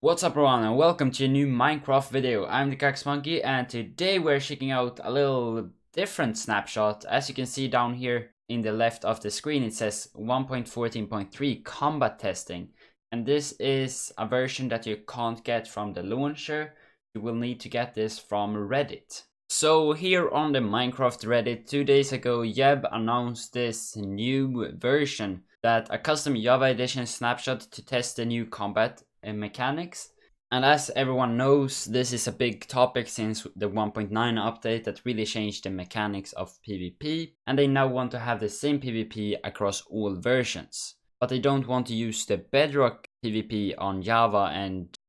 What's up everyone and welcome to a new Minecraft video. I'm TheCactusMonkey and today we're checking out a little different snapshot. As you can see down here in the left of the screen, it says 1.14.3 combat testing. And this is a version that you can't get from the launcher. You will need to get this from Reddit. So here on the Minecraft Reddit, 2 days ago, Jeb announced this new version, that a custom Java edition snapshot to test the new combat mechanics. And as everyone knows, this is a big topic since the 1.9 update that really changed the mechanics of PvP, and they now want to have the same PvP across all versions. But they don't want to use the Bedrock PvP on Java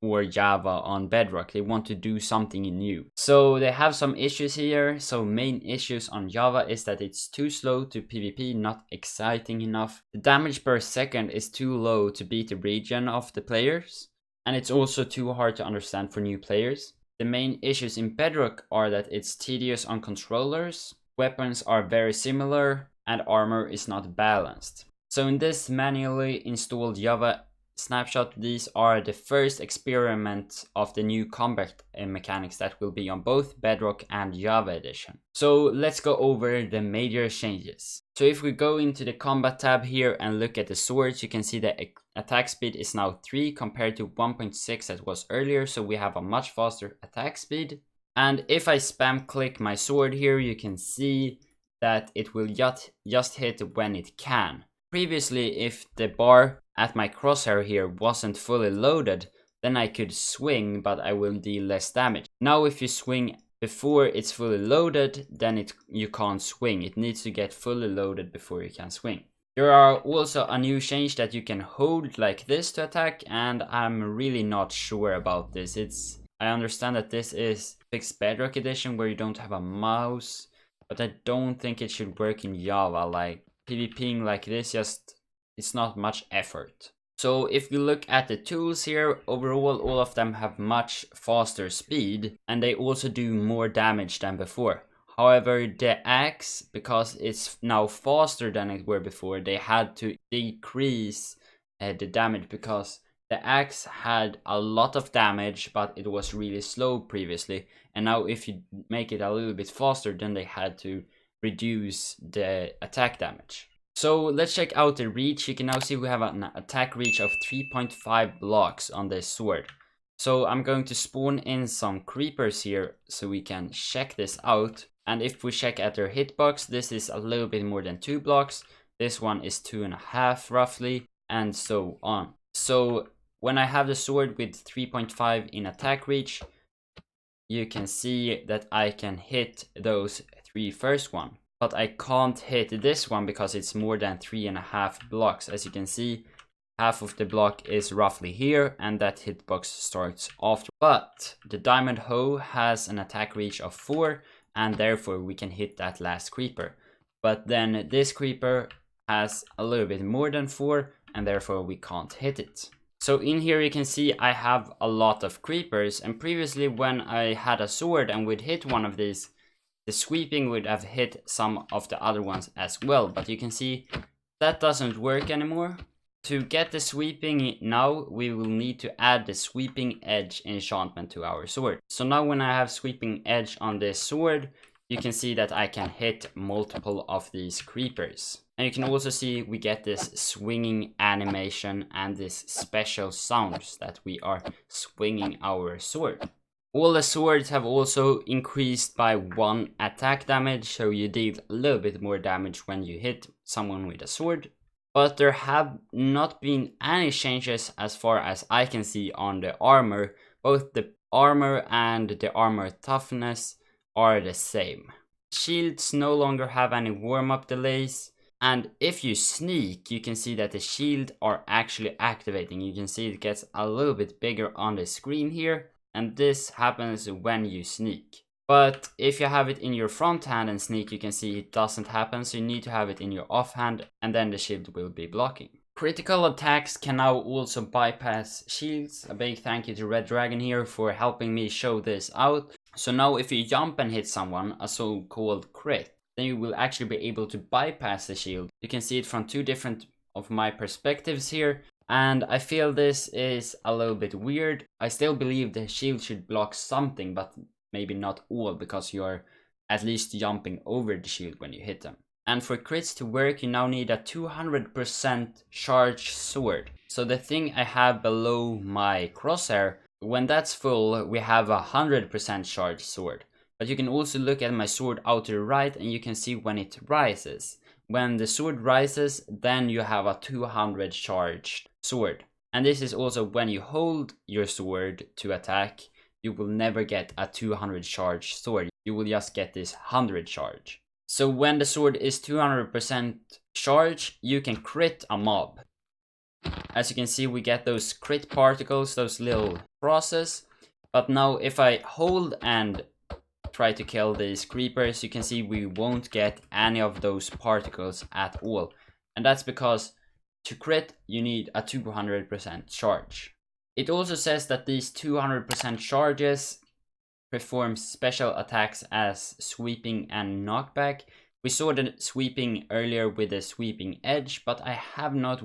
or Java on Bedrock. They want to do something new. So they have some issues here. So main issues on Java is that it's too slow to PvP, not exciting enough. The damage per second is too low to beat the regen of the players. And it's also too hard to understand for new players. The main issues in Bedrock are that it's tedious on controllers, weapons are very similar, and armor is not balanced. So in this manually installed Java snapshot, these are the first experiment of the new combat mechanics that will be on both Bedrock and Java edition. So let's go over the major changes. So if we go into the combat tab here and look at the swords, you can see the attack speed is now 3 compared to 1.6 that was earlier, so we have a much faster attack speed. And if I spam click my sword here, you can see that it will just hit when it can. Previously, if the bar at my crosshair here wasn't fully loaded, then I could swing, but I will deal less damage. Now if you swing before it's fully loaded, then you can't swing. It needs to get fully loaded before you can swing. There are also a new change that you can hold like this to attack, and I'm really not sure about this. I understand that this is fixed Bedrock edition where you don't have a mouse, but I don't think it should work in Java. Like PvPing like this, it's not much effort. So if you look at the tools here, overall all of them have much faster speed, and they also do more damage than before. However, the axe, because it's now faster than it were before, they had to decrease the damage because the axe had a lot of damage, but it was really slow previously. And now if you make it a little bit faster, then they had to reduce the attack damage. So let's check out the reach. You can now see we have an attack reach of 3.5 blocks on this sword. So I'm going to spawn in some creepers here so we can check this out. And if we check at their hitbox, this is a little bit more than 2 blocks. This one is 2.5 roughly, and so on. So when I have the sword with 3.5 in attack reach, you can see that I can hit those 3 first one. But I can't hit this one because it's more than 3.5 blocks. As you can see, half of the block is roughly here, and that hitbox starts after. But the diamond hoe has an attack reach of 4, and therefore we can hit that last creeper. But then this creeper has a little bit more than 4, and therefore we can't hit it. So in here you can see I have a lot of creepers, and previously when I had a sword and would hit one of these, the sweeping would have hit some of the other ones as well. But you can see that doesn't work anymore. To get the sweeping now, we will need to add the sweeping edge enchantment to our sword. So now when I have sweeping edge on this sword, you can see that I can hit multiple of these creepers. And you can also see we get this swinging animation and this special sounds that we are swinging our sword. All the swords have also increased by 1 attack damage, so you deal a little bit more damage when you hit someone with a sword. But there have not been any changes as far as I can see on the armor. Both the armor and the armor toughness are the same. Shields no longer have any warm-up delays. And if you sneak, you can see that the shield are actually activating. You can see it gets a little bit bigger on the screen here. And this happens when you sneak. But if you have it in your front hand and sneak, you can see it doesn't happen. So you need to have it in your offhand, and then the shield will be blocking. Critical attacks can now also bypass shields. A big thank you to Red Dragon here for helping me show this out. So now if you jump and hit someone, a so-called crit, then you will actually be able to bypass the shield. You can see it from 2 different of my perspectives here. And I feel this is a little bit weird. I still believe the shield should block something, but maybe not all, because you're at least jumping over the shield when you hit them. And for crits to work, you now need a 200% charged sword. So the thing I have below my crosshair, when that's full, we have a 100% charged sword. But you can also look at my sword out to the right and you can see when it rises. When the sword rises, then you have a 200 charged sword. And this is also when you hold your sword to attack, you will never get a 200 charged sword. You will just get this 100 charge. So when the sword is 200% charged, you can crit a mob. As you can see, we get those crit particles, those little crosses. But now if I hold and try to kill these creepers, you can see we won't get any of those particles at all. And that's because to crit, you need a 200% charge. It also says that these 200% charges perform special attacks as sweeping and knockback. We saw the sweeping earlier with the sweeping edge, but I have not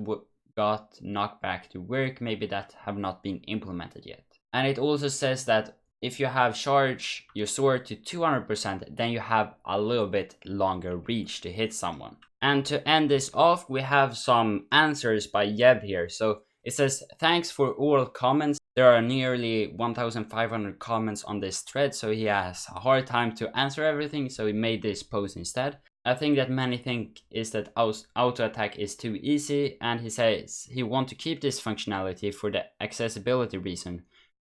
got knockback to work. Maybe that have not been implemented yet. And it also says that if you have charged your sword to 200%, then you have a little bit longer reach to hit someone. And to end this off, we have some answers by Yev here. So it says, thanks for all comments. There are nearly 1,500 comments on this thread, so he has a hard time to answer everything, so he made this post instead. I think that many think is that auto attack is too easy, and he says he wants to keep this functionality for the accessibility reason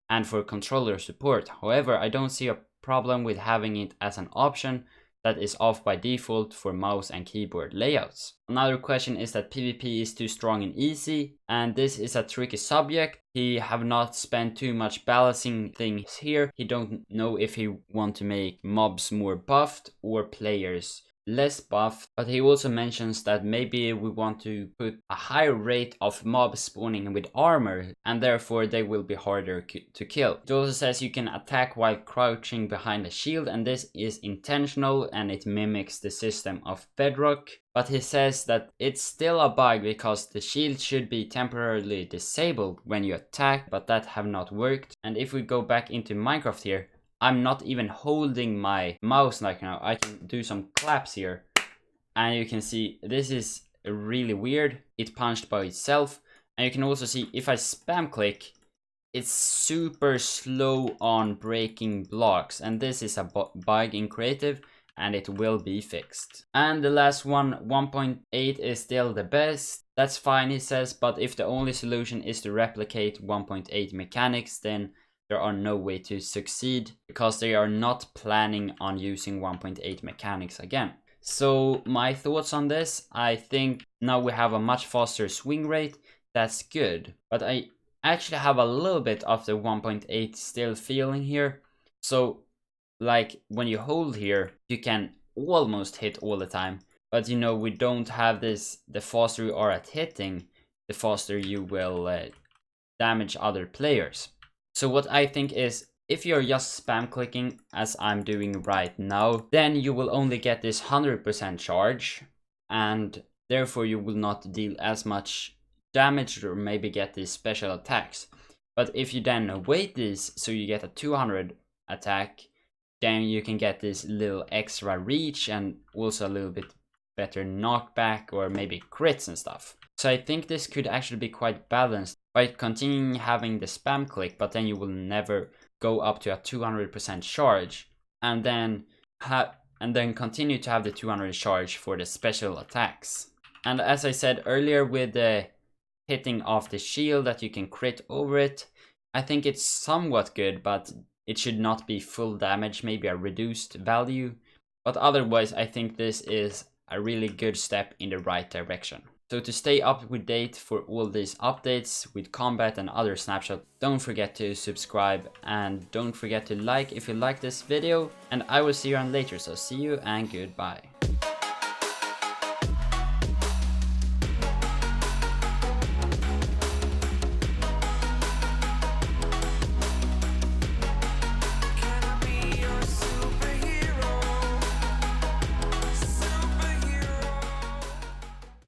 and for controller support. However, I don't see a problem with having it as an option that is off by default for mouse and keyboard layouts. Another question is that PvP is too strong and easy, and this is a tricky subject. He have not spent too much balancing things here. He don't know if he want to make mobs more buffed or players less buff, but he also mentions that maybe we want to put a higher rate of mobs spawning with armor, and therefore they will be harder to kill. It also says you can attack while crouching behind a shield, and this is intentional and it mimics the system of Bedrock. But he says that it's still a bug because the shield should be temporarily disabled when you attack, but that have not worked. And if we go back into Minecraft here, I'm not even holding my mouse like now. I can do some claps here and you can see this is really weird. It punched by itself, and you can also see if I spam click, it's super slow on breaking blocks, and this is a bug in creative and it will be fixed. And the last one, 1.8 is still the best. That's fine, he says, but if the only solution is to replicate 1.8 mechanics, then there are no way to succeed because they are not planning on using 1.8 mechanics again. So my thoughts on this, I think now we have a much faster swing rate. That's good, but I actually have a little bit of the 1.8 still feeling here. So like when you hold here, you can almost hit all the time, but you know, we don't have this. The faster you are at hitting, the faster you will damage other players. So what I think is, if you're just spam clicking as I'm doing right now, then you will only get this 100% charge, and therefore you will not deal as much damage or maybe get these special attacks. But if you then wait this so you get a 200 attack, then you can get this little extra reach and also a little bit better knockback or maybe crits and stuff. So I think this could actually be quite balanced by continuing having the spam click, but then you will never go up to a 200% charge, and then continue to have the 200 charge for the special attacks. And as I said earlier, with the hitting off the shield that you can crit over it, I think it's somewhat good, but it should not be full damage, maybe a reduced value. But otherwise, I think this is a really good step in the right direction. So to stay up to date for all these updates with combat and other snapshots, don't forget to subscribe and don't forget to like if you like this video, and I will see you on later, so see you and goodbye.